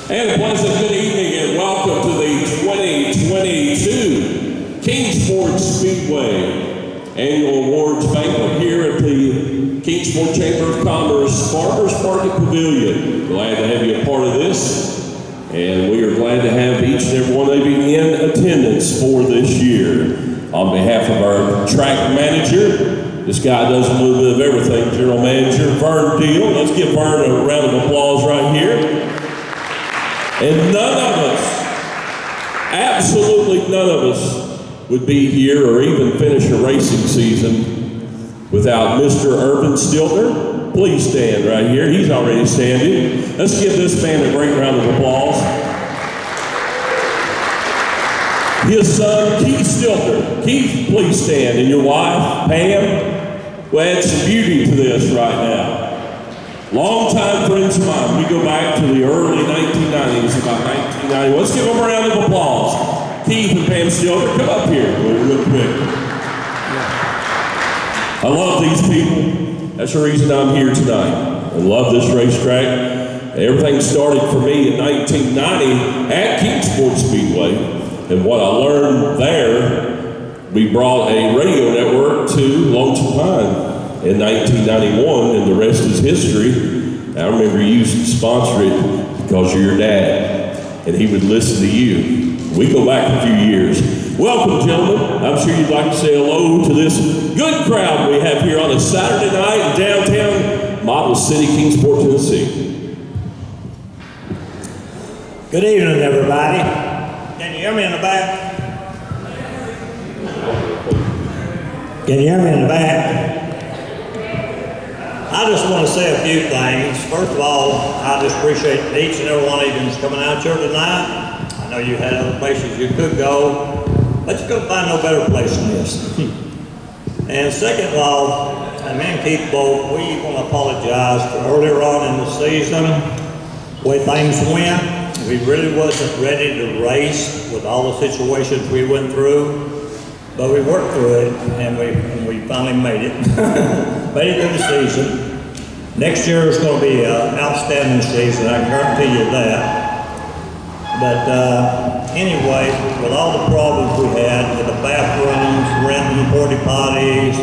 And a pleasant good evening and welcome to the 2022 Kingsport Speedway Annual Awards Banquet here at the Kingsport Chamber of Commerce Farmers Market Pavilion. Glad to have you a part of this, and we are glad to have each and every one of you in attendance for this year. On behalf of our track manager, this guy does a little bit of everything, General Manager Vern Deal. Let's give Vern a round of applause right here. And none of us, absolutely none of us, would be here or even finish a racing season without Mr. Urban Stiltner. Please stand right here. He's already standing. Let's give this man a great round of applause. His son, Keith Stiltner. Keith, please stand. And your wife, Pam, will add some beauty to this right now. Longtime friends of mine. We go back to the early 1990s, about 1990. Let's give them a round of applause. Keith and Pam Stiltner, come up here real quick. I love these people. That's the reason I'm here tonight. I love this racetrack. Everything started for me in 1990 at Kingsport Speedway. And what I learned there, we brought a radio network to Lonesome Pine in 1991, and the rest is history. I remember you used to sponsor it because you're your dad, and he would listen to you. We go back a few years. Welcome, gentlemen. I'm sure you'd like to say hello to this good crowd we have here on a Saturday night in downtown Model City, Kingsport, Tennessee. Good evening, everybody. Can you hear me in the back? Can you hear me in the back? I just want to say a few things. First of all, I just appreciate each and every one of you that's coming out here tonight. I know you had other places you could go, but you couldn't find no better place than this. And second of all, me and Keith both, we want to apologize for earlier on in the season, the way things went. We really wasn't ready to race with all the situations we went through, but we worked through it, and we finally made it. Made it through the season. Next year is going to be an outstanding season, I can guarantee you that. But anyway, with all the problems we had with the bathrooms, renting porta potties,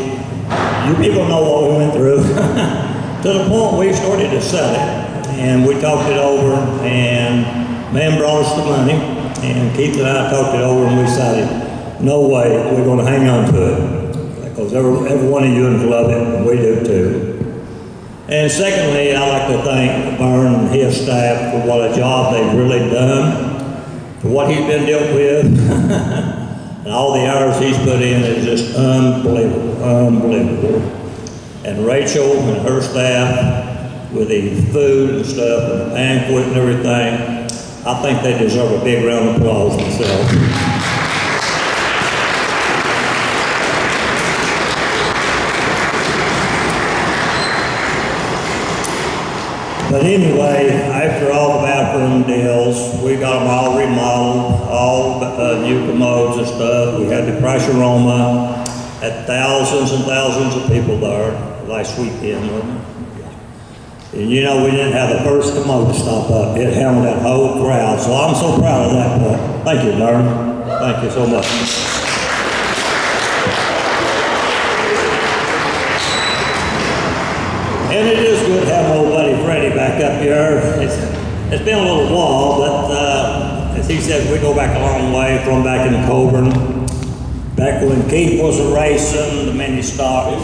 you people know what we went through. To the point we started to sell it, and we talked it over, and man brought us the money, and Keith and I talked it over, and we decided, no way, we're going to hang on to it. Because every one of you love it, and we do too. And secondly, I'd like to thank Vern and his staff for what a job they've really done, for what he's been dealt with, and all the hours he's put in is just unbelievable, unbelievable. And Rachel and her staff, with the food and stuff, and the banquet and everything, I think they deserve a big round of applause themselves. But anyway, after all the bathroom deals, we got them all remodeled, all new commodes and stuff. We had the crash aroma, had thousands and thousands of people there last weekend. And you know, we didn't have the first commode to stop up. It held that whole crowd. So I'm so proud of that. Thank you, Vern. Thank you so much. And it is good to have my old buddy Freddie back up here. It's been a little while, but as he says, we go back a long way from back in Coburn. Back when Keith was racing, the mini stocks.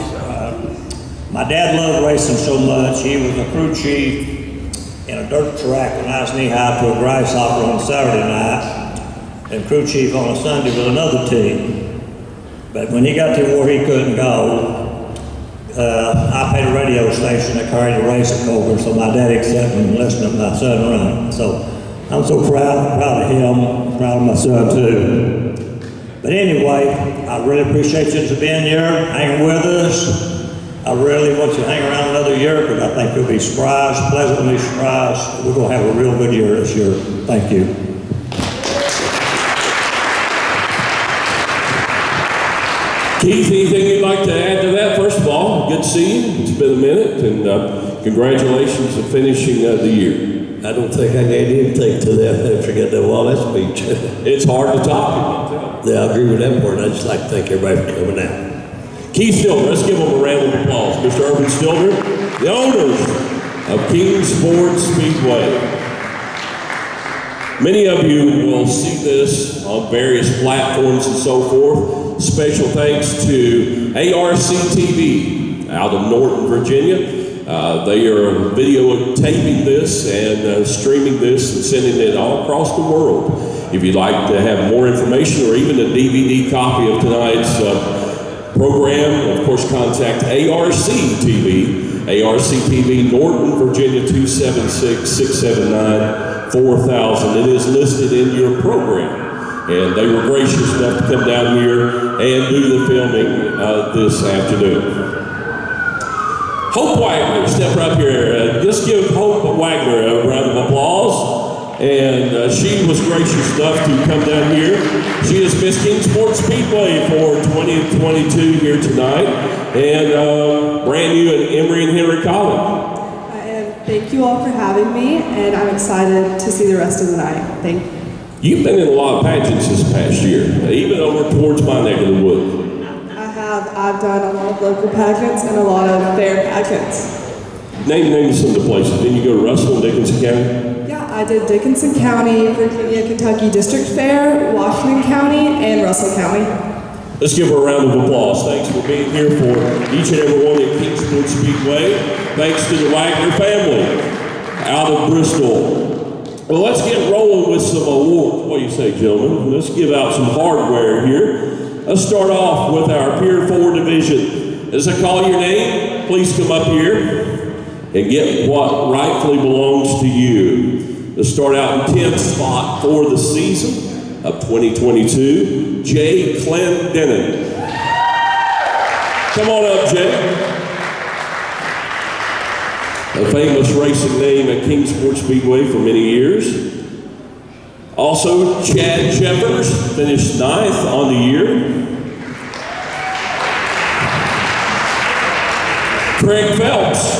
My dad loved racing so much. He was a crew chief in a dirt track when I was knee-high to a grasshopper on Saturday night, and crew chief on a Sunday with another team. But when he got to where he couldn't go, I paid a radio station that carried a race at Coburn, so my dad accepted me and listened to my son run. So I'm so proud of him, proud of my son too. But anyway, I really appreciate you being here, hanging with us. I really want you to hang around another year, because I think you'll be surprised, pleasantly surprised. We're going to have a real good year this year. Thank you. Keith, anything you'd like to add to that? First of all, good to see you. It's been a minute, and congratulations on finishing the year. I don't think I gave anything to them after I got that Wallace speech. It's hard to top. Yeah, I agree with that part. I just like to thank everybody for coming out. Keith Stilder, let's give him a round of applause. Mr. Urban Stilder, the owners of Kingsport Speedway. Many of you will see this on various platforms and so forth. Special thanks to ARC TV out of Norton, Virginia. They are videotaping this and streaming this and sending it all across the world. If you'd like to have more information or even a DVD copy of tonight's program, of course, contact ARC TV. ARC TV, Norton, Virginia, 276-679-4000. It is listed in your program. And they were gracious enough to come down here and do the filming this afternoon. Hope Wagner, step right up here. Just give Hope Wagner a round of applause. And she was gracious enough to come down here. She is Miss Kingsport Speedway for 2022 here tonight. And brand new at Emory and Henry College. And thank you all for having me, and I'm excited to see the rest of the night. Thank you. You've been in a lot of pageants this past year, even over towards my neck of the woods. I've done a lot of local pageants and a lot of fair pageants. Name some of the places. Didn't you go to Russell and Dickinson County? Yeah, I did Dickinson County, Virginia, Kentucky District Fair, Washington County, and Russell County. Let's give her a round of applause. Thanks for being here for each and every one at Kingsport Speedway. Thanks to the Wagner family out of Bristol. Well, let's get rolling with some awards. What do you say, gentlemen? Let's give out some hardware here. Let's start off with our Pier 4 division. As I call your name, please come up here and get what rightfully belongs to you. Let's start out in 10th spot for the season of 2022, Jay Clendenin. Come on up, Jay. A famous racing name at Kingsport Speedway for many years. Also, Chad Shepers finished 9th on the year. Craig Phelps,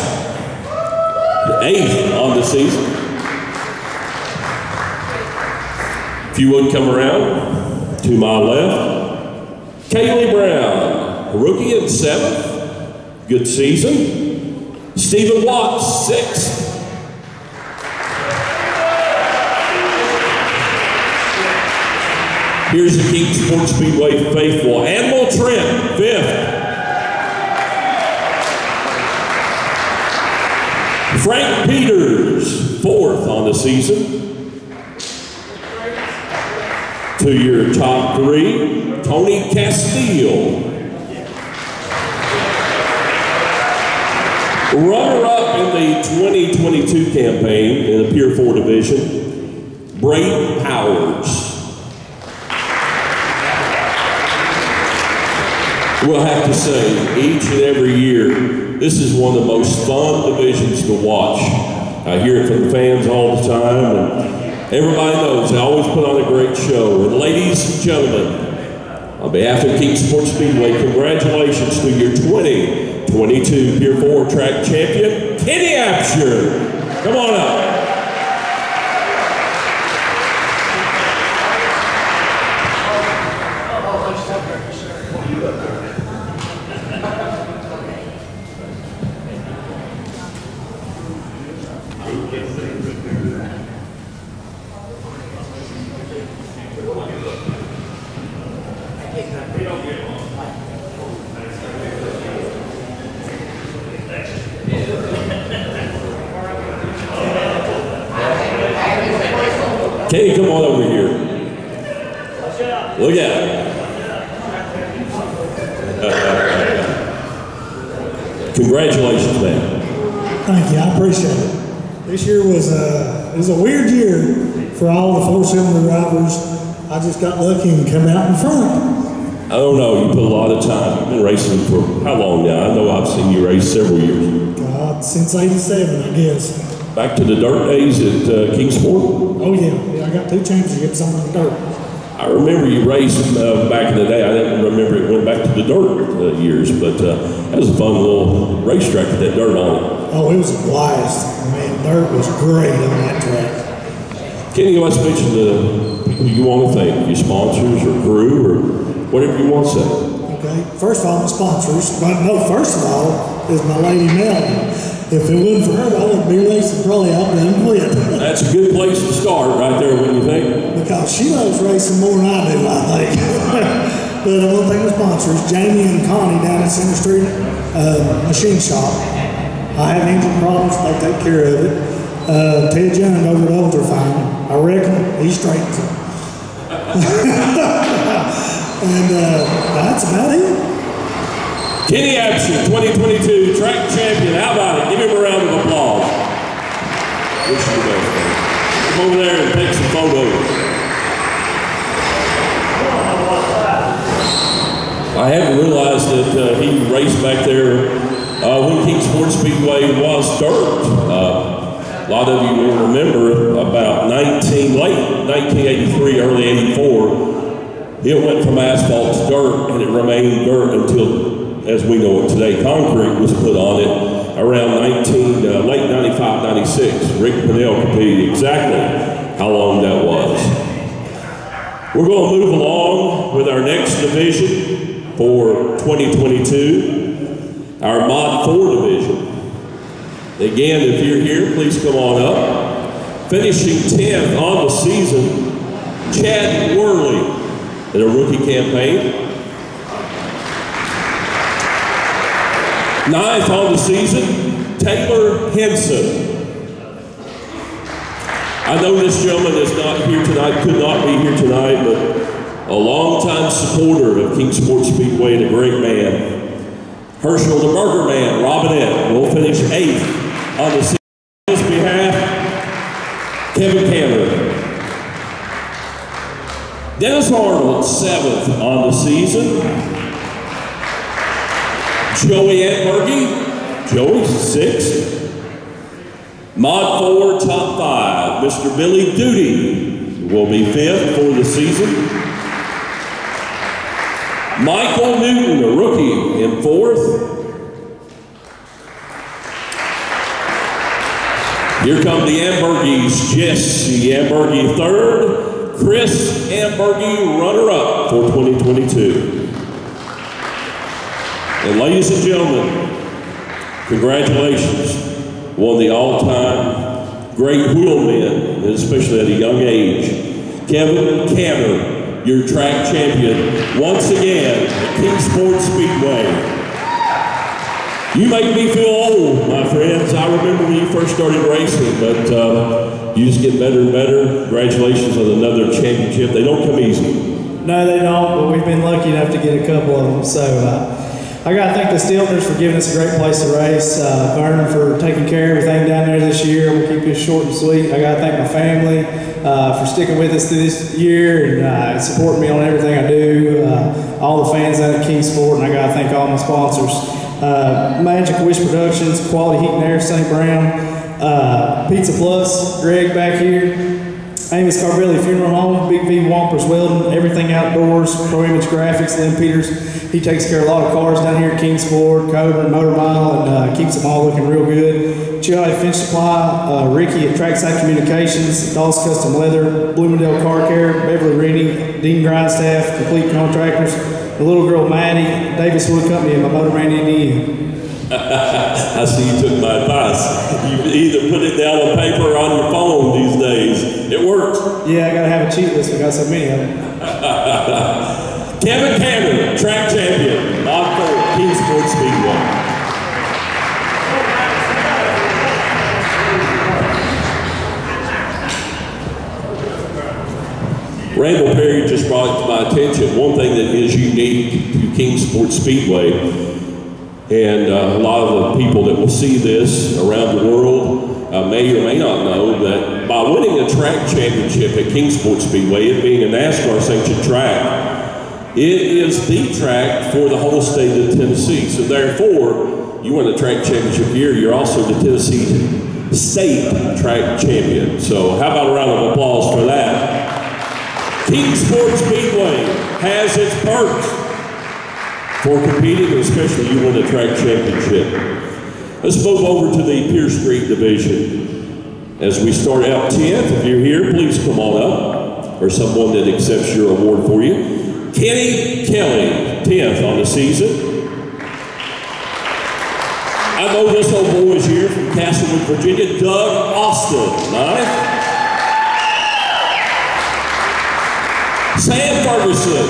8th on the season. If you would come around to my left. Kaylee Brown, rookie in 7th. Good season. Stephen Watts, 6th. Here's the Kingsport Speedway faithful. Animal Trent, 5th. Frank Peters, 4th on the season. To your top 3, Tony Castile. Runner-up in the 2022 campaign in the Pier 4 division, Braden Powers. We'll have to say, each and every year, this is one of the most fun divisions to watch. I hear it from the fans all the time, and everybody knows they always put on a great show. And ladies and gentlemen, on behalf of Kingsport Speedway, congratulations to your 2022 Pier 4 track champion, Kenny Apsher. Come on up. Kenny, come on over here. Look at it. Congratulations, man. Thank you, I appreciate it. This year was a weird year for all the 4-cylinder drivers. I just got lucky and come out in front. I don't know, you put a lot of time. You've been racing for how long now? I know I've seen you race several years. Since '87, I guess. Back to the dirt days at Kingsport? Oh yeah, I got 2 championships on the dirt. I remember you raced back in the day. I didn't remember it went back to the dirt years, but that was a fun little racetrack with that dirt on it. Oh, it was a blast. Man, dirt was great on that track. Kenny, let's mention the people you want to thank, your sponsors or crew or whatever you want to say. Okay, first of all, my sponsors, but no, first of all, is my lady Melanie. If it wasn't for her, I would be racing probably out there and quit. That's a good place to start right there, wouldn't you think? Because she loves racing more than I do, I think. But I want to thank the sponsors, Jamie and Connie down at Center Street Machine Shop. I have engine problems, they take care of it. Ted Young over at Ultrafine, I reckon he straightens it. And that's about it. Kenny Absher, 2022 track champion. How about it? Give him a round of applause. Wish you the best, man. Come over there and take some photos. I hadn't realized that he raced back there when Kingsport Speedway was dirt. A lot of you will remember about late 1983, early 84. It went from asphalt to dirt, and it remained dirt until, as we know it today, concrete was put on it around late 95, 96. Rick Pinnell could tell you exactly how long that was. We're going to move along with our next division for 2022, our Mod 4 division. Again, if you're here, please come on up. Finishing 10th on the season, Chad Worley in a rookie campaign. 9th on the season, Taylor Henson. I know this gentleman is not here tonight, could not be here tonight, but a longtime supporter of Kingsport Speedway and a great man. Herschel, the Burger Man, Robinette, will finish 8th on the season. On his behalf, Kevin Cameron. Dennis Arnold, 7th on the season. Joey Antbergy, Joey, 6th. Mod 4, top 5. Mr. Billy Duty will be 5th for the season. Michael Newton, a rookie, in 4th. Here come the Antbergys. Jesse Antbergy, 3rd. Chris Antbergy, runner-up for 2022. And ladies and gentlemen, congratulations. One of the all-time great wheelmen, especially at a young age. Kevin Cameron, your track champion, once again at Kingsport Speedway. You make me feel old, my friends. I remember when you first started racing, but you just get better and better. Congratulations on another championship. They don't come easy. No, they don't, but we've been lucky enough to get a couple of them. So I got to thank the Stiltners for giving us a great place to race, Vernon for taking care of everything down there this year. We'll keep this short and sweet. I got to thank my family for sticking with us through this year and supporting me on everything I do. All the fans out at Kingsport, and I got to thank all my sponsors. Magic Wish Productions, Quality Heat and Air, St. Brown, Pizza Plus, Greg back here, Amos Carvelli Funeral Home, Big V Wampers Welding, everything outdoors, Pro Image Graphics, Lynn Peters. He takes care of a lot of cars down here at Kingsport, Cobra, and Motor Mile, and keeps them all looking real good. Chill Finch Supply, Ricky at Trackside Communications, Dawes Custom Leather, Bloomingdale Car Care, Beverly Rennie, Dean Grindstaff, Complete Contractors, the little girl Maddie, Davis Wood Company, and my motor man Indiana. I see you took my advice. You either put it down on paper or on your phone these days. It works. Yeah, I gotta have a cheat list. We got so many of them. Kevin Cameron, track champion, Mod 4, Kingsport Speedway. Randall Perry just brought it to my attention. One thing that is unique to Kingsport Speedway, and a lot of the people that will see this around the world may or may not know that by winning a track championship at Kingsport Speedway, it being a NASCAR sanctioned track, it is the track for the whole state of Tennessee. So therefore, you win a track championship here, you're also the Tennessee state track champion. So how about a round of applause for that? Kingsport Speedway has its perks for competing, especially you win a track championship. Let's move over to the Pierce Street division. As we start out 10th, if you're here, please come on up, or someone that accepts your award for you. Kenny Kelly, 10th on the season. I know this old boy is here from Castlewood, Virginia. Doug Austin, 9th. Sam Ferguson.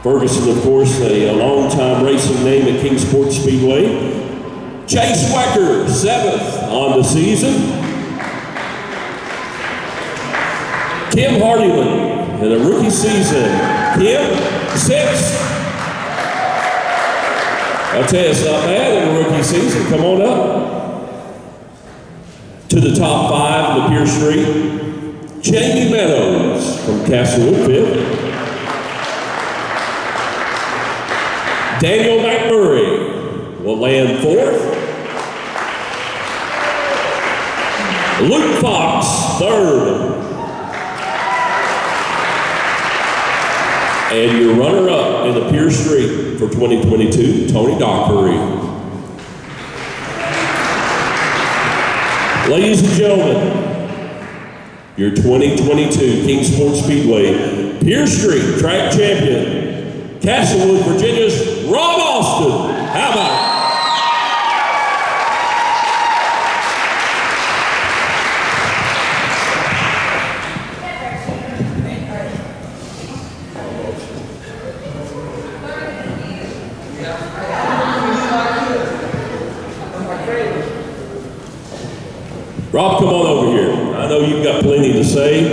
Ferguson, of course, a long-time racing name at Kingsport Speedway. Chase Wecker, 7th on the season. Kim Hardyland in a rookie season. Kim, 6th. I'll tell you, it's not bad in a rookie season. Come on up. To the top 5 in the Pierce Street. Jamie Meadows from Castlewood, 5th. Daniel McMurray will land 4th. Luke Fox, 3rd. And your runner-up in the Pierce Street for 2022, Tony Dockery. Ladies and gentlemen, your 2022 Kingsport Speedway Pierce Street Track Champion, Castlewood, Virginia's Rob Austin. How about it? Rob, come on over here. I know you've got plenty to say.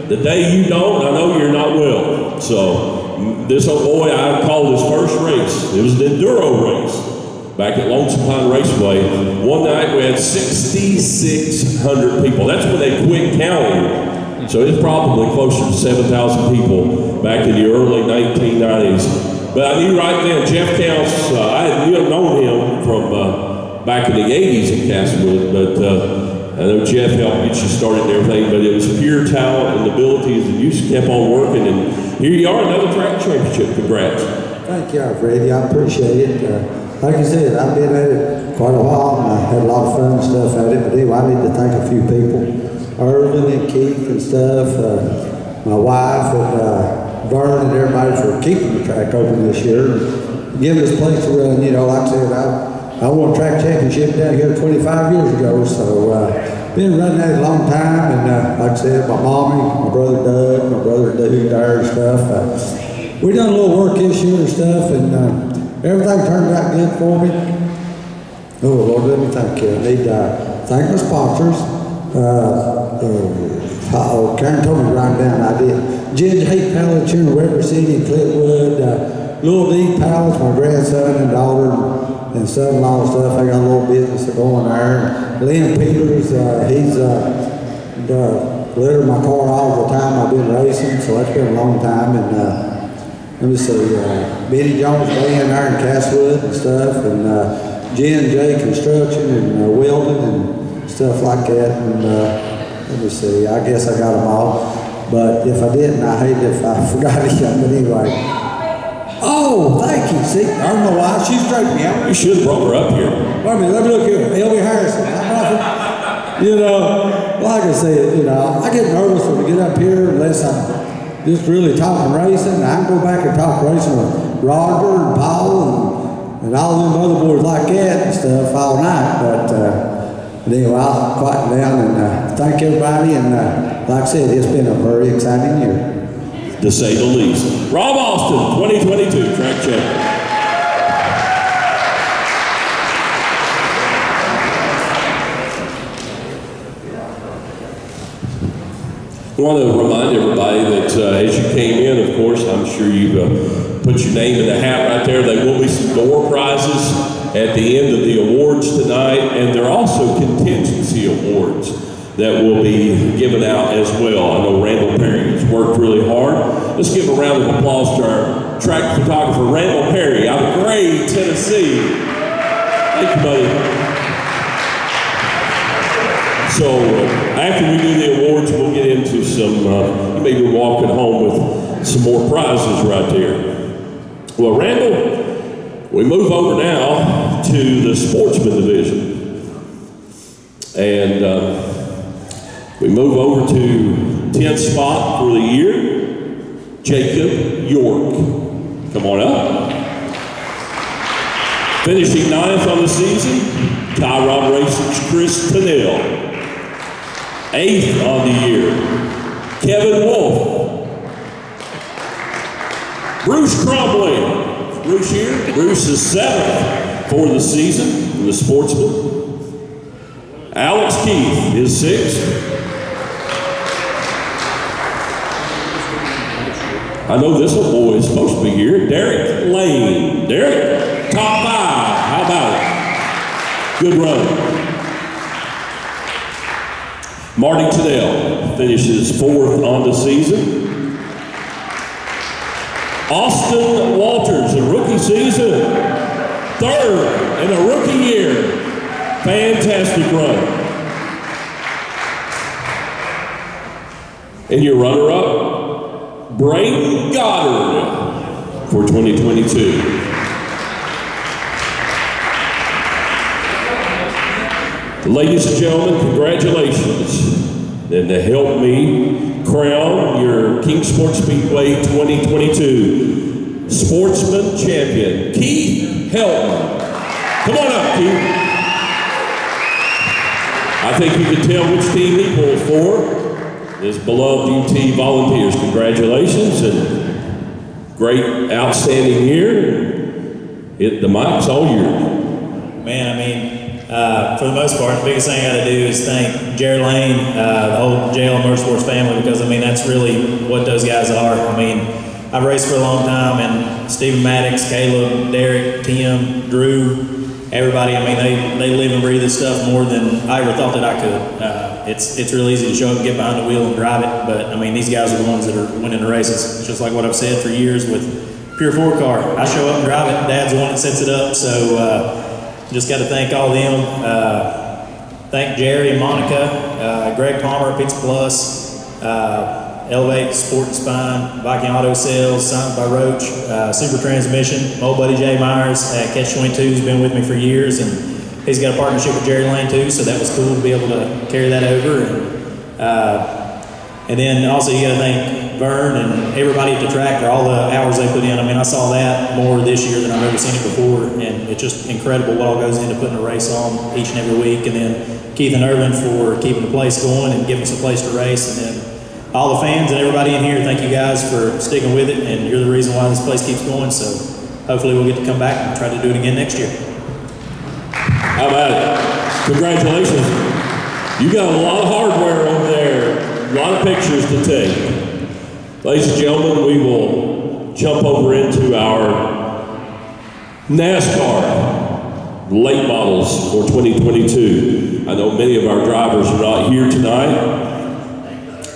The day you don't, I know you're not well. So this old boy, I called his first race. It was an enduro race back at Lonesome Pine Raceway. One night we had 6,600 people. That's when they quit counting. So it's probably closer to 7,000 people back in the early 1990s. But I knew right then, Jeff Counts, I had known him from back in the 80s in Castlewood, but I know Jeff helped get you started and everything, but it was pure talent and abilities, and you just kept on working, and here you are, another track championship. Congrats. Thank you, Freddie. I appreciate it. Like I said, I've been at it quite a while, and I had a lot of fun and stuff at it, but anyway, I need to thank a few people. Irvin and Keith and stuff, my wife and Vern and everybody for keeping the track open this year, and giving us a place to run. You know, like I said, I won a track championship down here 25 years ago, so been running that a long time, and like I said, my mommy, my brother Doug, my brother Dude there and stuff. We done a little work this year and stuff, and everything turned out good for me. Oh Lord, let me thank you. I need to thank my sponsors. Karen told me to write down, I did. Ginger Heat Pallets here in Weber City and Clintwood. Little D Pallets, my grandson and daughter and son-in-law and stuff. I got a little business going there. Lynn Peters, he's littered my car all the time I've been racing, so that's been a long time. And let me see, Benny Jones Band there in Castlewood and stuff, and Jen J Construction and welding and stuff like that. And let me see, I guess I got them all. But if I didn't, I hate if I forgot anything. But anyway. Oh, thank you. See, I don't know why. She's straight me out. You should have brought her up here. Wait a minute, let me look here. L.B. Harrison. You know, like I said, you know, I get nervous when we get up here unless I'm just really talking racing. I can go back and talk racing with Roger and Paul and all them other boys like that and stuff all night. But anyway, I'll quiet down and thank everybody. And like I said, it's been a very exciting year, to say the least. Rob Austin, 2022 track champion. I want to remind everybody that as you came in, of course, I'm sure you've put your name in the hat right there. There will be some door prizes at the end of the awards tonight, and there are also contingency awards that will be given out as well. I know Randall Perry has worked really hard. Let's give a round of applause to our track photographer, Randall Perry, out of Gray, Tennessee. Thank you, buddy. So after we do the awards, we'll get into some, you may be walking home with some more prizes right there. Well, Randall, we move over now to the sportsman division. And we move over to 10th spot for the year, Jacob York. Come on up. Finishing 9th on the season, Tyrod Racing's Chris Tennell. 8th on the year, Kevin Wolf. Bruce Cromley. Bruce here. Bruce is 7th for the season for the sportsman. Alex Keith is 6th. I know this little boy is supposed to be here. Derek Lane. Derek, top 5. How about it? Good run. Marty Tennell finishes 4th on the season. Austin Walters, a rookie season, 3rd in a rookie year. Fantastic run. And your runner-up, Braden Goddard for 2022. Ladies and gentlemen, congratulations. And to help me crown your Kingsport Speedway 2022 Sportsman Champion, Keith Helton. Come on up, Keith. I think you can tell which team he pulls for. His beloved UT Volunteers. Congratulations and great, outstanding year. The mic's all yours. Man, I mean, for the most part, the biggest thing I got to do is thank Jared Lane, the whole JL Motorsports family, because, I mean, that's really what those guys are. I mean, I've raced for a long time, and Stephen Maddox, Caleb, Derek, Tim, Drew, everybody, I mean, they live and breathe this stuff more than I ever thought that I could. It's real easy to show up and get behind the wheel and drive it, but, I mean, these guys are the ones that are winning the races. Just like what I've said for years with Pure 4 car. I show up and drive it, Dad's the one that sets it up, so just got to thank all of them. Thank Jerry and Monica, Greg Palmer, Pizza Plus, Elevate Sport and Spine, Viking Auto Sales, Signed by Roach, Super Transmission, my old buddy Jay Myers at Catch 22 has been with me for years, and he's got a partnership with Jerry Lane too, so that was cool to be able to carry that over. And then also you got to thank Vern and everybody at the track for all the hours they put in. I mean, I saw that more this year than I've ever seen it before, and it's just incredible what all goes into putting a race on each and every week. And then Keith and Irvin for keeping the place going and giving us a place to race. And then all the fans and everybody in here, thank you guys for sticking with it, and you're the reason why this place keeps going. So hopefully we'll get to come back and try to do it again next year. How about it? Congratulations. You got a lot of hardware over there, a lot of pictures to take. Ladies and gentlemen, we will jump over into our NASCAR late models for 2022. I know many of our drivers are not here tonight.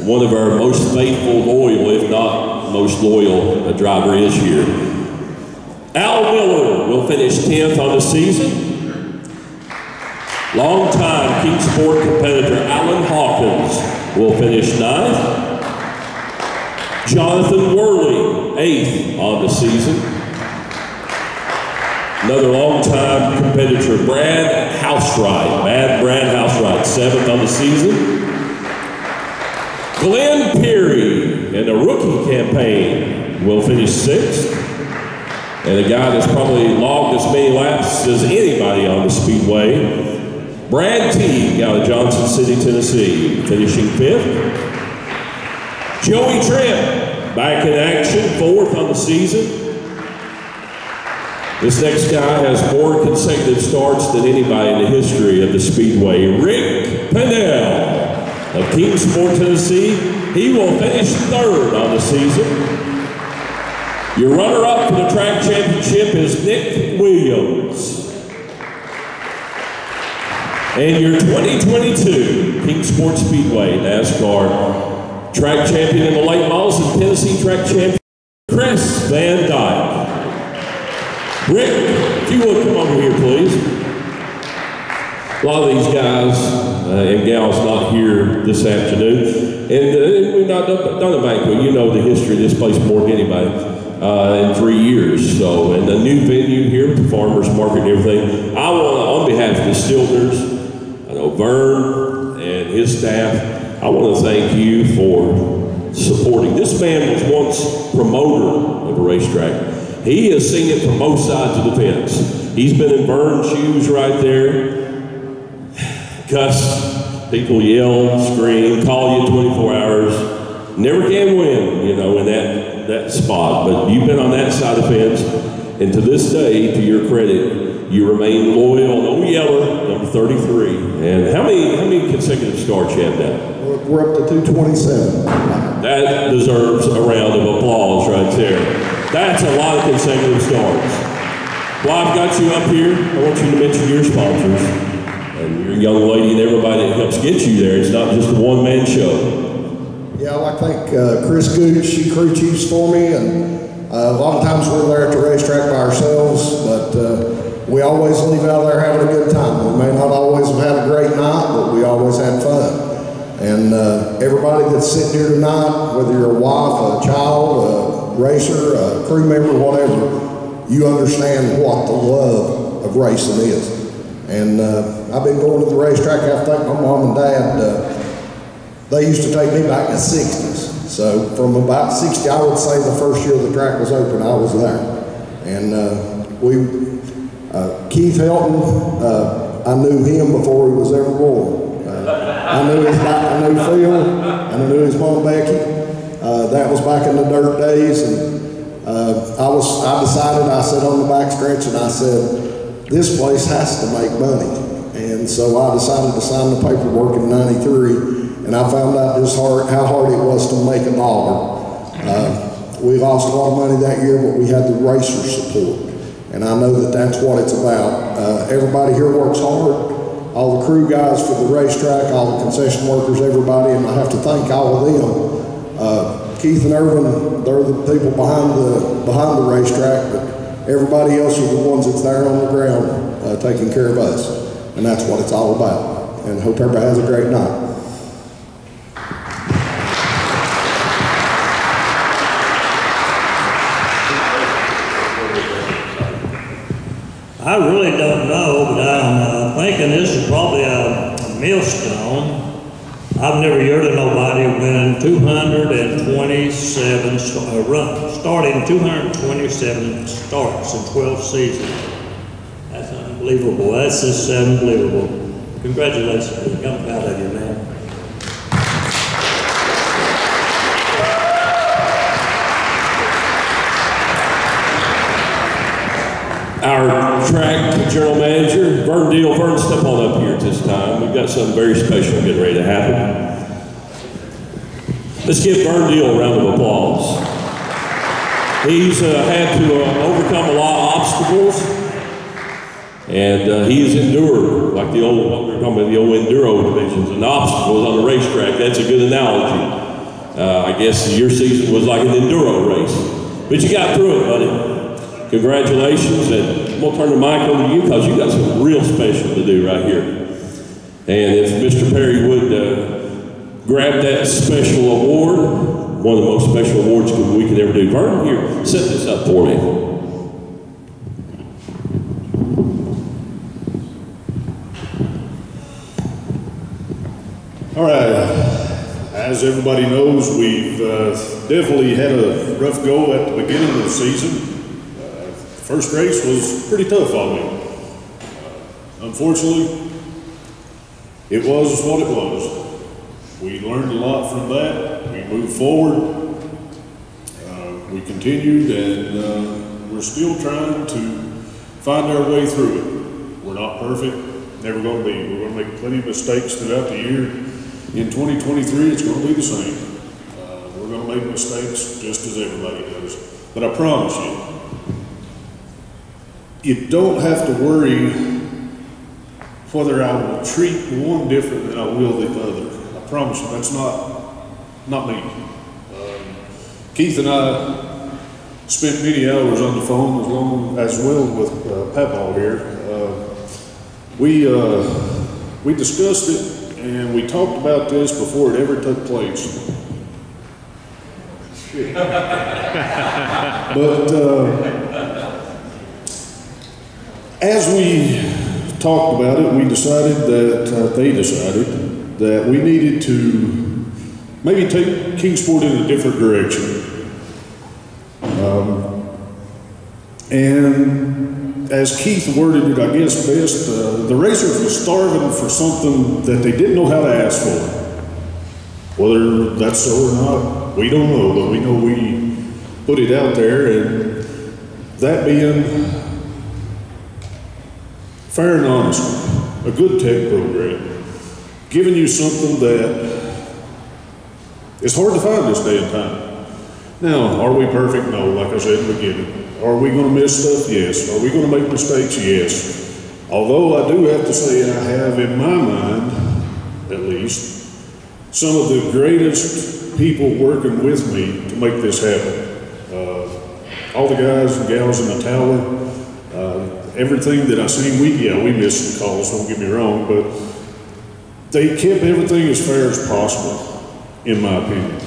One of our most faithful, loyal, if not most loyal driver is here. Al Miller will finish 10th on the season. Longtime Kingsport competitor Alan Hawkins will finish 9th. Jonathan Worley, 8th on the season. Another longtime competitor, Brad Housewright, Brad Housewright, 7th on the season. Glenn Peary in the rookie campaign will finish 6th. And a guy that's probably logged as many laps as anybody on the Speedway, Brad Teague out of Johnson City, Tennessee, finishing 5th. Joey Trent, back in action, 4th on the season. This next guy has more consecutive starts than anybody in the history of the Speedway. Rick Pennell of Kingsport, Tennessee. He will finish 3rd on the season. Your runner-up for the track championship is Nick Williams. And your 2022 Kingsport Speedway NASCAR track champion in the late models and Tennessee track champion, Chris Van Dyke. Rick, if you would come over here, please. A lot of these guys and gals not here this afternoon. And we've not done a banquet. You know the history of this place more than anybody. in 3 years. So, and a new venue here, the farmers market and everything. I want to, on behalf of the Stiltners, I know Vern and his staff, I want to thank you for supporting. This man was once promoter of a racetrack. He has seen it from both sides of the fence. He's been in Vern's shoes right there. Cuss, people yell, scream, call you 24 hours. Never can win, you know, in that spot. But you've been on that side of the fence, and to this day, to your credit, you remain loyal. No yeller, number 33. And how many consecutive starts you have now? We're up to 227. That deserves a round of applause right there. That's a lot of consecutive starts. While I've got you up here, I want you to mention your sponsors and your young lady and everybody that helps get you there. It's not just a one-man show. Yeah, I'd like to thank Chris Gooch, she crew chiefs for me, and a lot of times we're there at the racetrack by ourselves, but we always leave out there having a good time. We may not always have had a great night, but we always had fun. And everybody that's sitting here tonight, whether you're a wife, a child, a racer, a crew member, whatever, you understand what the love of racing is. And I've been going to the racetrack, I think my mom and dad, they used to take me back in the 60s. So from about 60, I would say the first year the track was open, I was there. And Keith Helton, I knew him before he was ever born. I knew Phil, and I knew his mom Becky. That was back in the dirt days, and I decided, I sat on the back stretch and I said, this place has to make money. And so I decided to sign the paperwork in '93, and I found out just how hard it was to make $1. We lost a lot of money that year, but we had the racer support, and I know that that's what it's about. Everybody here works hard. All the crew guys for the racetrack, all the concession workers, everybody, and I have to thank all of them. Keith and Irvin, they're the people behind the racetrack, but everybody else are the ones that's there on the ground taking care of us, and that's what it's all about. And hope everybody has a great night. I really don't know, but I'm thinking this is probably a millstone. I've never heard of nobody who's been in 227 starting 227 starts in 12 seasons. That's unbelievable. That's just unbelievable. Congratulations. I'm proud of you, man. Our track general manager, Vern Deal. Vern, step on up here at this time. We've got something very special getting ready to happen. Let's give Vern Deal a round of applause. He's had to overcome a lot of obstacles, and he has endured, like the old, what we were talking about, the old enduro divisions and obstacles on the racetrack. That's a good analogy. I guess your season was like an enduro race, but you got through it, buddy. Congratulations, and I'm going to turn the mic over to you because you got something real special to do right here. And if Mr. Perry would grab that special award, one of the most special awards we could ever do. Vern, here, set this up for me. All right, as everybody knows, we've definitely had a rough go at the beginning of the season. First race was pretty tough on me. Unfortunately, it was what it was. We learned a lot from that. We moved forward. We continued, and we're still trying to find our way through it. We're not perfect, never going to be. We're going to make plenty of mistakes throughout the year. In 2023, it's going to be the same. We're going to make mistakes just as everybody does. But I promise you don't have to worry whether I will treat one different than I will the other. I promise you, that's not me. Keith and I spent many hours on the phone as well with Papaw here. We discussed it and we talked about this before it ever took place. But as we talked about it, we decided that, they decided that we needed to maybe take Kingsport in a different direction. And as Keith worded it, I guess best, the racers were starving for something that they didn't know how to ask for. Whether that's so or not, we don't know, but we know we put it out there, and that being fair and honest, a good tech program, giving you something that is hard to find this day and time. Now, are we perfect? No, like I said in the beginning. Are we going to miss stuff? Yes. Are we going to make mistakes? Yes. Although I do have to say I have in my mind, at least, some of the greatest people working with me to make this happen. All the guys and gals in the tower, everything that I seen, we missed some calls, don't get me wrong, but they kept everything as fair as possible, in my opinion.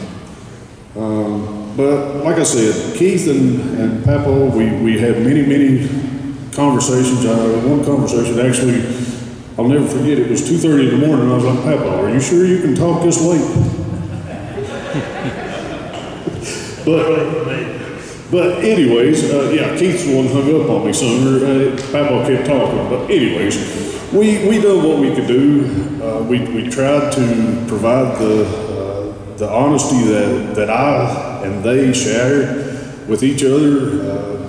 But like I said, Keith and Papo, we had many conversations. One conversation, actually, I'll never forget, it was 2:30 in the morning, and I was like, Papo, are you sure you can talk this late? But anyways, Keith's the one hung up on me sooner. Papo kept talking, but anyways, we done what we could do. We tried to provide the honesty that I and they shared with each other.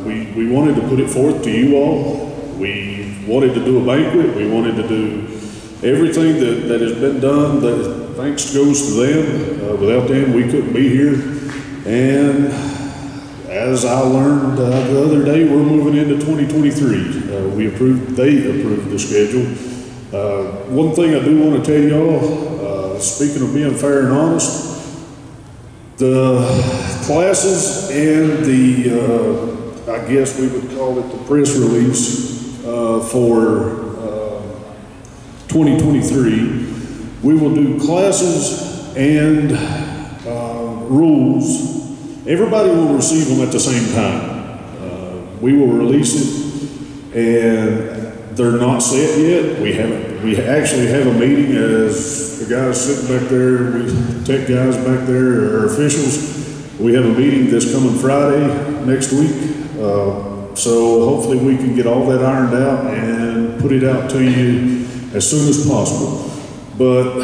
We wanted to put it forth to you all. We wanted to do a banquet. We wanted to do everything that has been done. That thanks goes to them. Without them, we couldn't be here. And as I learned the other day, we're moving into 2023. They approved the schedule. One thing I do want to tell y'all, speaking of being fair and honest, the classes and the, I guess we would call it the press release for 2023, we will do classes and rules. Everybody will receive them at the same time. We will release it, and they're not set yet. We actually have a meeting as the guys sitting back there, tech guys back there, our officials. We have a meeting this coming Friday next week. So hopefully we can get all that ironed out and put it out to you as soon as possible. But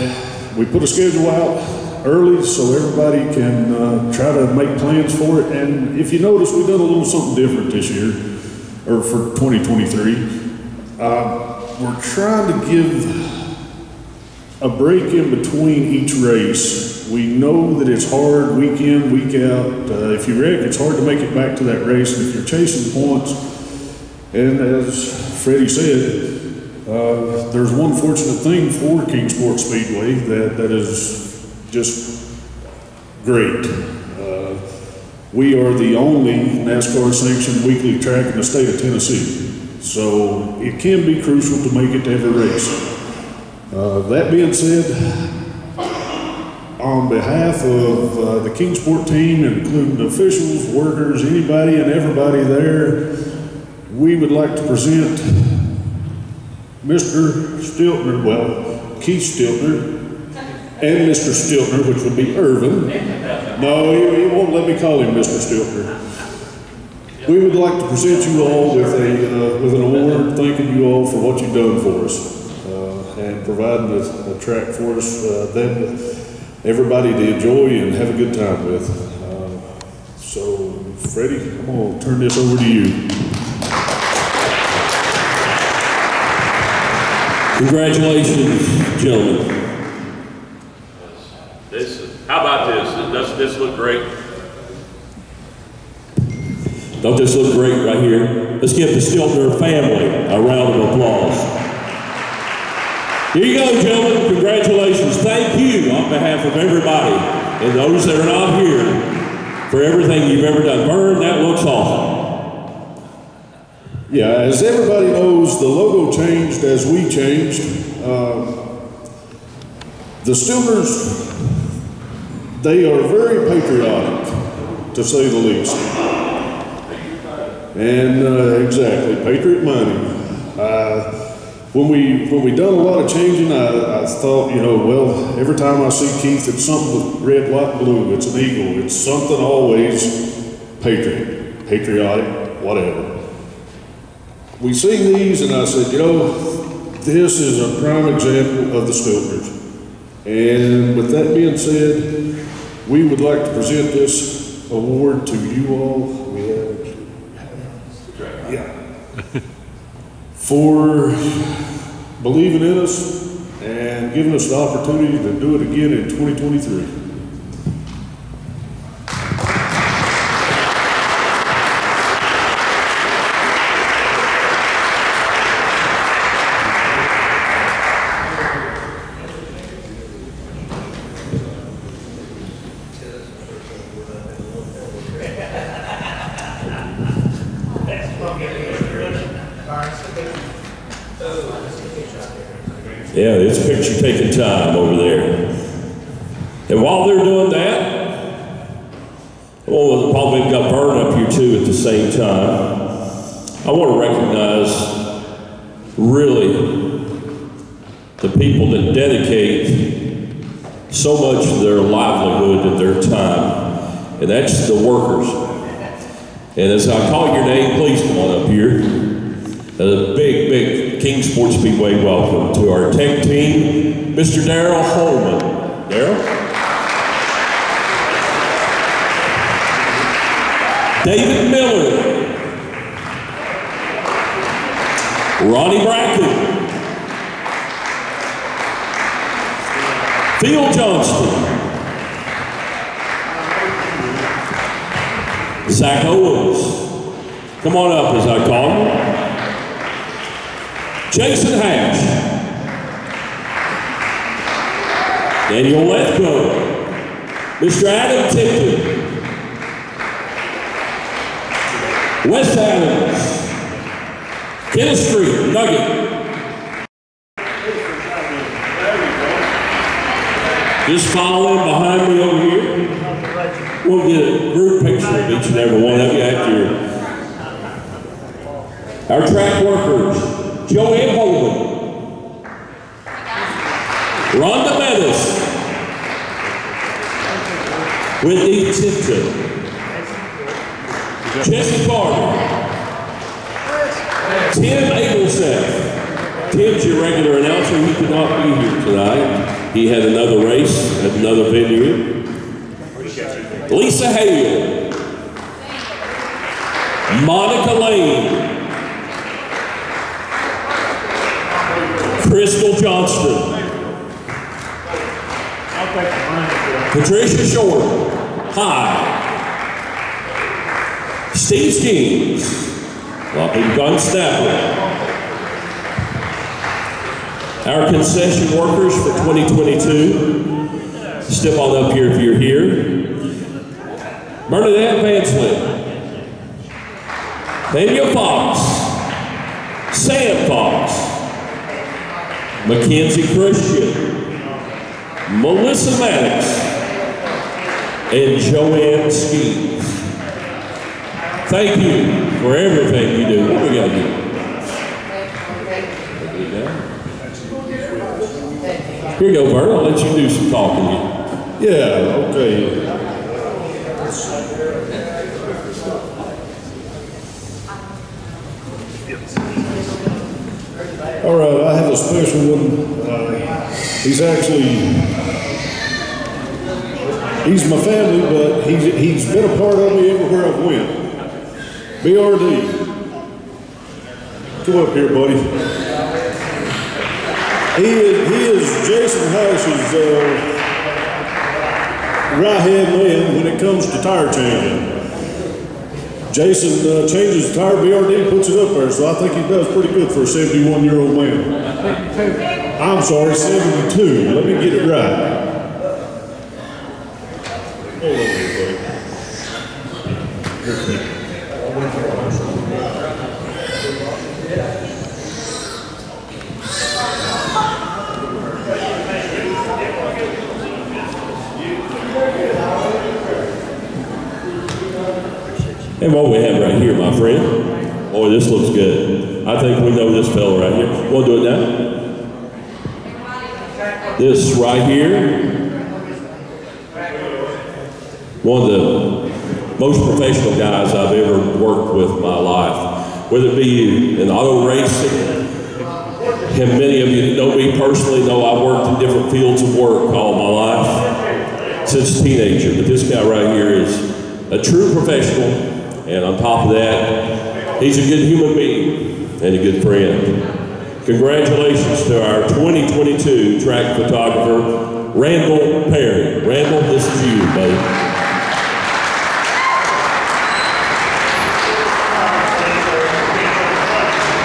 we put a schedule out early so everybody can try to make plans for it. And if you notice, we've done a little something different this year, or for 2023. We're trying to give a break in between each race. We know that it's hard week in, week out. If you wreck, it's hard to make it back to that race. And if you're chasing points, and as Freddie said, there's one fortunate thing for Kingsport Speedway that is just great. We are the only NASCAR sanctioned weekly track in the state of Tennessee. So it can be crucial to make it to every race. That being said, on behalf of the Kingsport team, including the officials, workers, anybody and everybody there, we would like to present Mr. Stiltner, Keith Stiltner, and Mr. Stiltner, which would be Irvin. No, he won't let me call him Mr. Stiltner. We would like to present you all with an award, thanking you all for what you've done for us and providing a track for us that everybody to enjoy and have a good time with. So, Freddie, I'm going to turn this over to you. Congratulations, gentlemen. How about this? Doesn't this look great? Don't this look great right here? Let's give the Stiltner family a round of applause. Here you go, gentlemen. Congratulations. Thank you on behalf of everybody and those that are not here for everything you've ever done. Vern, that looks awesome. Yeah, as everybody knows, the logo changed as we changed. The Stiltners, they are very patriotic. to say the least. And exactly, Patriot money. When we done a lot of changing, I thought, you know, well, every time I see Keith, it's something with red, white, blue. It's an eagle. It's something always patriotic, whatever. We sing these, and I said, you know, this is a prime example of the Stiltners. And with that being said, we would like to present this award to you all. For believing in us and giving us the opportunity to do it again in 2023. Yeah, it's picture taking time over there. And while they're doing that, well, probably got burned up here too at the same time. I want to recognize really the people that dedicate so much of their livelihood and their time, and that's the workers. And as I call your name, please come on up here. A big Kingsport Speedway welcome to our tech team, Mr. Daryl Holman. Daryl? David Miller. Ronnie Bracken. Phil Johnston. Zach Owens. Come on up as I call him. Jason Hatch, Daniel Lethbrook, Mr. Adam Tipton, Wes Adams, Kenneth Street, Nugget. Just follow in behind me over here. We'll get a group picture of each and every one of you after our track workers. Joanne Holden, Rhonda Bettis, Whitney Tipton, Jesse Carter, Tim Agleseth. Tim's your regular announcer. He could not be here tonight. He had another race at another venue. Lisa Hale, Monica Lane, Crystal Johnston, Patricia Short, hi, Steve Skeens, a lot of people got Snapper. Our concession workers for 2022, step on up here if you're here. Bernadette Vansley, Daniel Fox, Sam Fox, Mackenzie Christian, Melissa Maddox, and Joanne Skeens. Thank you for everything you do. What do we got here? Here you go, Bert. I'll let you do some talking here. Yeah, okay. All right, I have a special one. He's my family, but he's been a part of me everywhere I've went. BRD. Come up here, buddy. He is Jason Harris's right-hand man when it comes to tire changing. Jason changes the tire, BRD puts it up there, so I think he does pretty good for a 71-year-old man. I'm sorry, 72. Let me get it right. Hold on here, buddy. And what we have right here, my friend, boy, this looks good. I think we know this fellow right here. Want to do it now? This right here, one of the most professional guys I've ever worked with in my life. Whether it be in auto racing, and many of you that know me personally know I've worked in different fields of work all my life since a teenager. But this guy right here is a true professional, and on top of that, he's a good human being and a good friend. Congratulations to our 2022 track photographer, Randall Perry. Randall, this is you, buddy.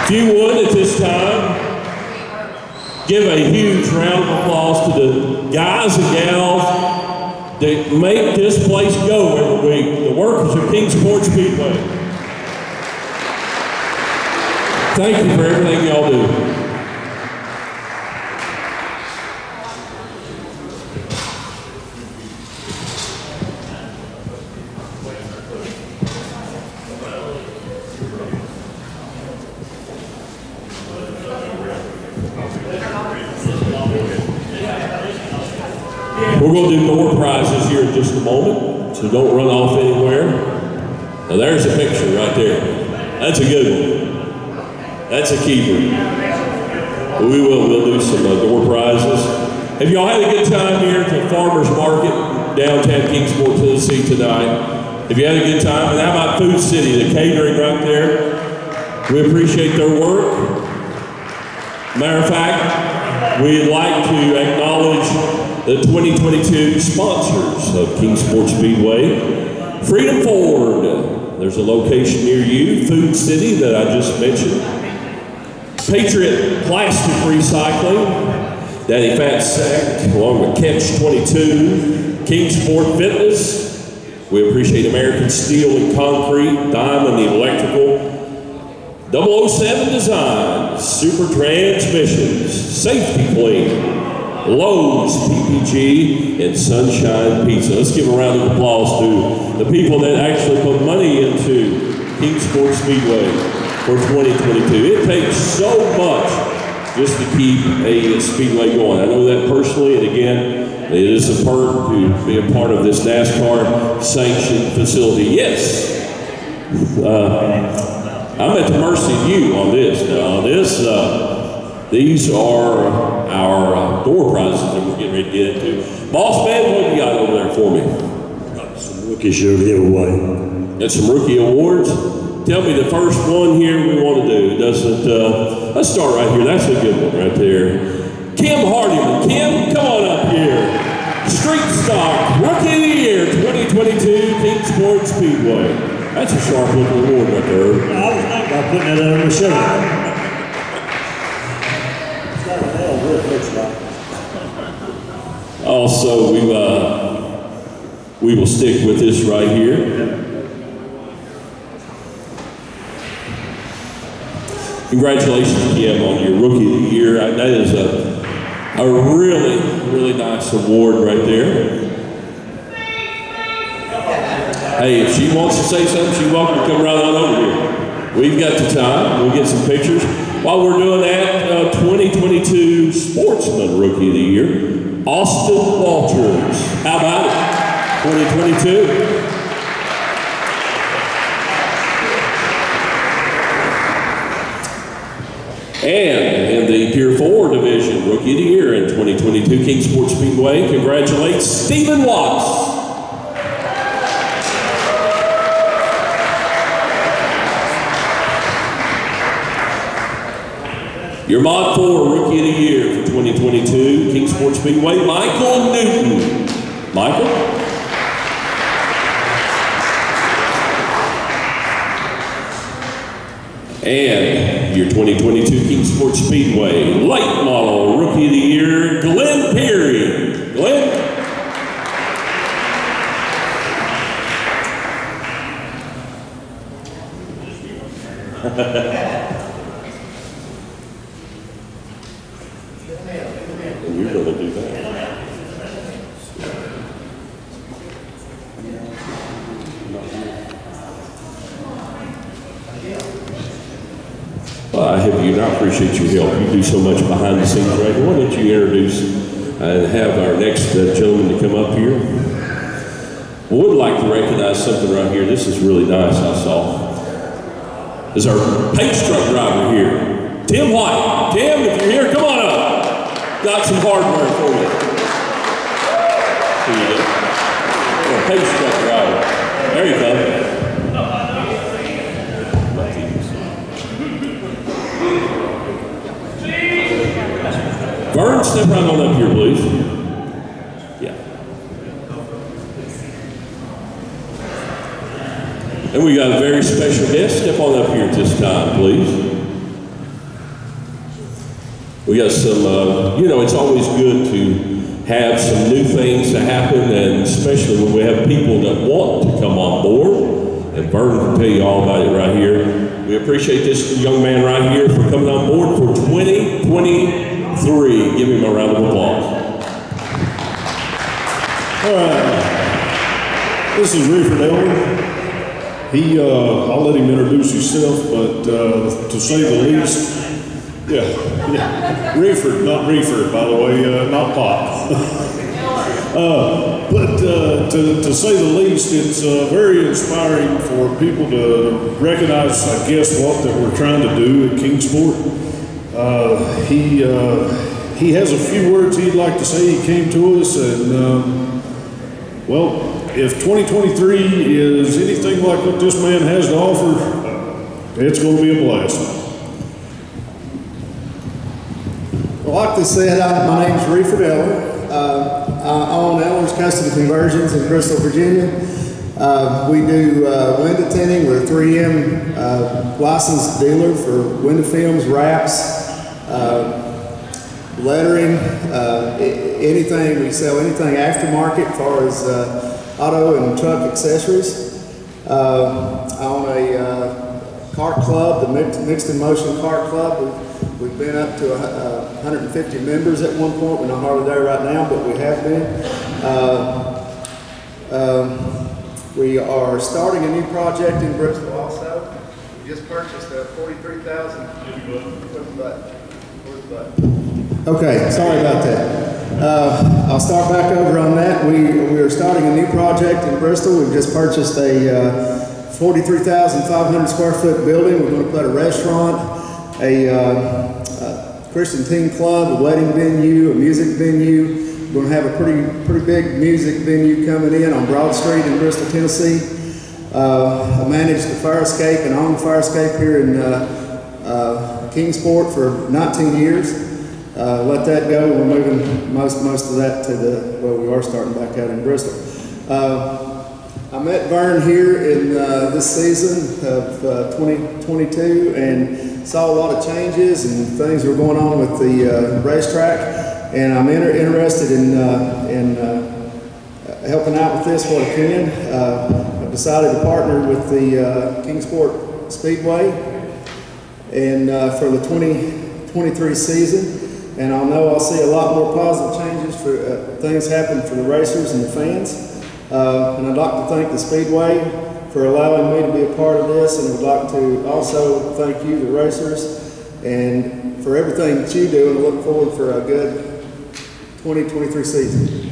If you would, at this time, give a huge round of applause to the guys and gals that make this place go every week, the workers of Kingsport Speedway. Thank you for everything y'all do. We're going to do door prizes here in just a moment, so don't run off anywhere. Now there's a picture right there. That's a good one. That's a keeper. We'll do some door prizes. Have y'all had a good time here at the Farmers Market, downtown Kingsport, Tennessee tonight? Have you had a good time? And how about Food City, the catering right there? We appreciate their work. Matter of fact, we'd like to acknowledge the 2022 sponsors of Kingsport Speedway. Freedom Ford, there's a location near you. Food City that I just mentioned. Patriot Plastic Recycling, Daddy Fat Sack, along with Catch 22, Kingsport Fitness. We appreciate American Steel and Concrete, Diamond Electrical, 007 Design, Super Transmissions, Safety Clean, Lowe's PPG, and Sunshine Pizza. Let's give a round of applause to the people that actually put money into Kingsport Speedway for 2022. It takes so much just to keep a speedway going. I know that personally, and again, it is a perk to be a part of this NASCAR sanctioned facility. Yes, I'm at the mercy of you on this. Now, these are our door prizes that we're getting ready to get into. Boss man, what do you got over there for me? Got some rookies here to give away. Got some rookie awards. Tell me the first one here we want to do. Let's start right here. That's a good one right there. Kim Hardiman. Kim, come on up here. Street Stock Rookie of the Year 2022 Kingsport Speedway. That's a sharp looking award right there. I was thinking about putting that on the show. Also, we will stick with this right here. Congratulations, Kim, on your Rookie of the Year. That is a really, really nice award right there. Hey, if she wants to say something, she's welcome to come right on over here. We've got the time. We'll get some pictures. While we're doing that, 2022 Sportsman Rookie of the Year, Austin Walters. How about it? 2022. And in the Tier 4 division, Rookie of the Year in 2022 Kingsport Speedway, congratulates Stephen Watts. Your Mod 4 Rookie of the Year for 2022 Kingsport Speedway, Michael Newton. Michael? And your 2022 Kingsport Speedway Late Model Rookie of the Year, Glenn Perry. Glenn? And you're going to do that. Well, I have you, and I appreciate your help. You do so much behind the scenes right here. Why don't you introduce and have our next gentleman to come up here? I would like to recognize something right here. This is really nice, I saw. Is our paint truck driver here, Tim White. Tim, if you're here, come on up. Got some hardware for you. Here you go. Our paint truck driver. There you go. Vern, step right on up here, please. Yeah. And we got a very special guest. Step on up here at this time, please. We got some, you know, it's always good to have some new things to happen, and especially when we have people that want to come on board. And Vern can tell you all about it right here. We appreciate this young man right here for coming on board for 2023. Give him a round of applause. All right. This is Reefer Elwood. I'll let him introduce himself, but to say the least, yeah. Reefer, not Reefer, by the way, not Pop. But to say the least, it's very inspiring for people to recognize, I guess, what that we're trying to do at Kingsport. He has a few words he'd like to say. He came to us, and well, if 2023 is anything like what this man has to offer, it's going to be a blast. Well, like they said, my name is Reefer Elwood. I own Elwood's Custom Conversions in Bristol, Virginia. We do window tinting. We're a 3M licensed dealer for window films, wraps, lettering, anything. We sell anything aftermarket as far as auto and truck accessories. I own a kart club, the Mixed in Motion Kart Club. We've been up to 150 members at one point. We're not hardly there right now, but we have been. We are starting a new project in Bristol also. We just purchased a 43,000. Okay, sorry about that. I'll start back over on that. We are starting a new project in Bristol. We've just purchased a 43,500 square foot building. We're going to put a restaurant, a Christian teen club, a wedding venue, a music venue. We're going to have a pretty big music venue coming in on Broad Street in Bristol, Tennessee. I managed the fire escape and owned the fire escape here in Kingsport for 19 years. Let that go. We're moving most of that to we are starting back out in Bristol. I met Vern here in this season of 2022 and saw a lot of changes and things were going on with the racetrack, and I'm interested in helping out with this what I can. I've decided to partner with the Kingsport Speedway and for the 2023 season. And I'll see a lot more positive changes for things happen for the racers and the fans. And I'd like to thank the Speedway for allowing me to be a part of this, and I'd like to also thank you, the racers, and for everything that you do, and I look forward for a good 2023 season.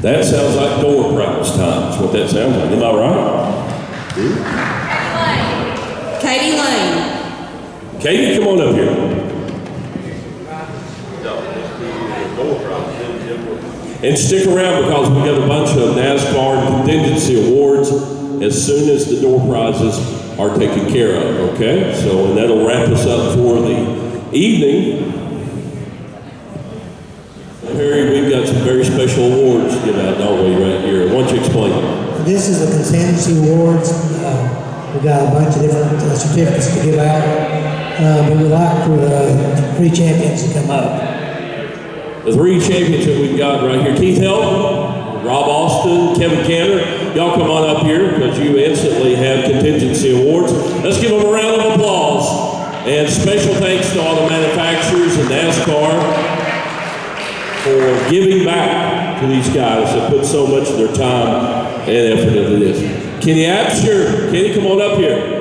That sounds like door practice time. That's what that sounds like. Am I right? Katie Lane. Katie, come on up here. And stick around because we got a bunch of NASCAR and contingency awards as soon as the door prizes are taken care of, okay? So, and that'll wrap us up for the evening. Harry, we've got some very special awards to give out, don't we, right here? Why don't you explain it? This is the contingency awards. We've got a bunch of different certificates to give out, but we'd like for the 3 champions to come up. The 3 champions that we've got right here, Keith Helton, Rob Austin, Kevin Cantor, y'all come on up here because you instantly have contingency awards. Let's give them a round of applause. And special thanks to all the manufacturers and NASCAR for giving back to these guys that put so much of their time and effort into this. Kenny Absher, Kenny, come on up here.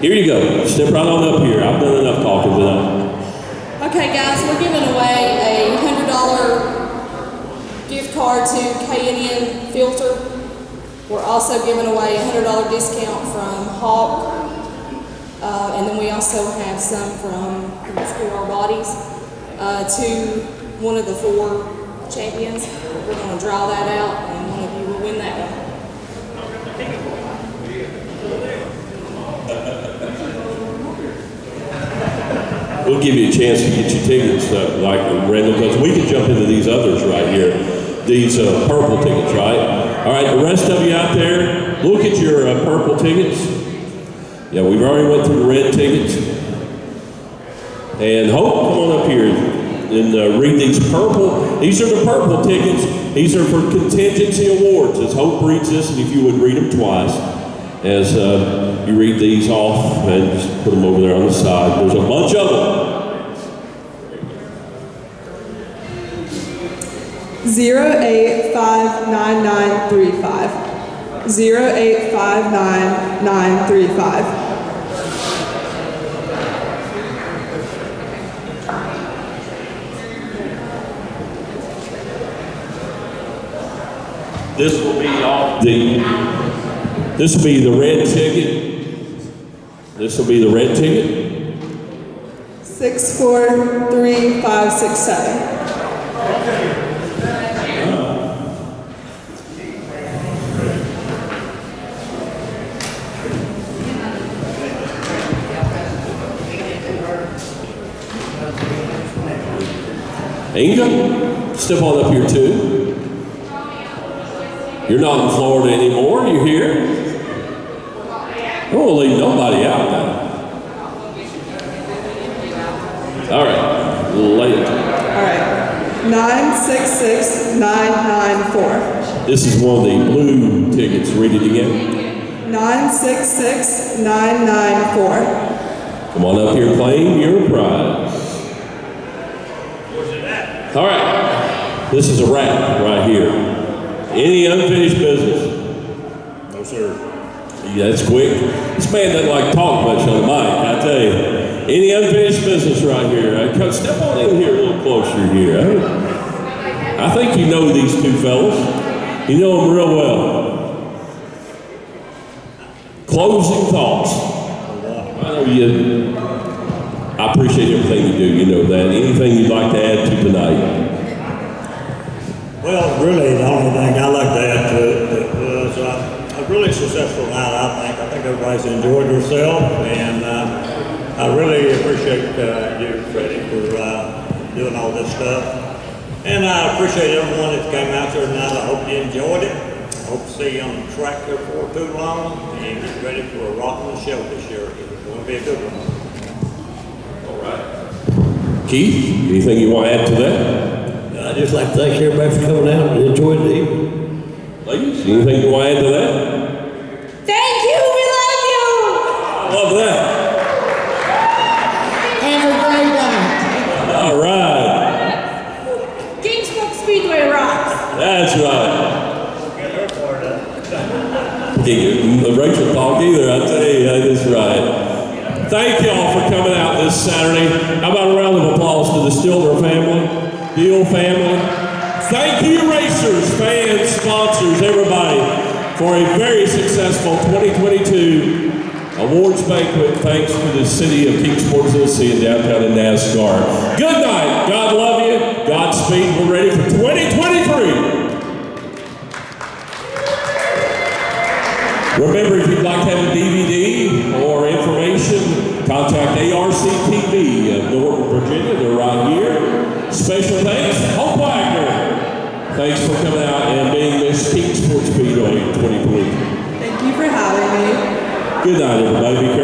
Here you go. Step right on up here. I've done enough talking tonight. Okay, guys, we're giving away a $100 gift card to K&N Filter. We're also giving away a $100 discount from Hawk. And then we also have some from Screw Our Bodies to one of the 4 champions. We're going to draw that out, and one of you will win that one. We'll give you a chance to get your tickets, like random, because we can jump into these others right here. These purple tickets, right? All right, the rest of you out there, look at your purple tickets. Yeah, we've already went through the red tickets. And Hope, come on up here and read these purple. These are the purple tickets. These are for contingency awards. As Hope reads this, and if you would read them twice. As you read these off and just put them over there on the side. There's a bunch of them. 0859935. 0859935. This will be off This will be the red ticket. This will be the red ticket. 643567. Inga, step on up here too. You're not in Florida anymore, you're here. I won't leave nobody out now. All right, lay it. All right, 966994. This is one of the blue tickets. Read it again. 966994. Come on up here, claim your prize. All right, this is a wrap right here. Any unfinished business? No, sir. Yeah, that's quick. This man doesn't like to talk much on the mic, I tell you. Any unfinished business right here? Step on in here a little closer here. I think you know these two fellas. You know them real well. Closing thoughts. I appreciate everything you do, you know that. Anything you'd like to add to tonight? Well, really, the only thing I like to add to it was a really successful night, I think. I think everybody's enjoyed themselves, and I really appreciate you, Freddie, for doing all this stuff. And I appreciate everyone that came out there tonight. I hope you enjoyed it. I hope to see you on the track there for too long, and get ready for a rocking show this year. It's going to be a good one. All right. Keith, anything you want to add to that? I'd just like to thank everybody for coming out and enjoying the evening. Ladies, anything you want to add to that? Thank you, we love you! I love that. Have a great night. All right. Kingsport Speedway rocks. That's right. Rachel talk either, I tell you, that is right. Thank y'all for coming out this Saturday. How about a round of applause to the Stillner family, Deal family. Thank you, racers, fans, sponsors, everybody, for a very successful 2022 awards banquet, thanks to the city of Kingsport, Tennessee, and downtown in NASCAR. Good night. God love you. Godspeed. We're ready for 2023. Remember, if you'd like to have a DVD or information, contact ARCTV of Norton, Virginia. They're right here. Special thanks, Hope Wagner. Thanks for coming out and being Miss Kingsport Speedway 2023. Thank you for having me. Good night, everybody. Be careful.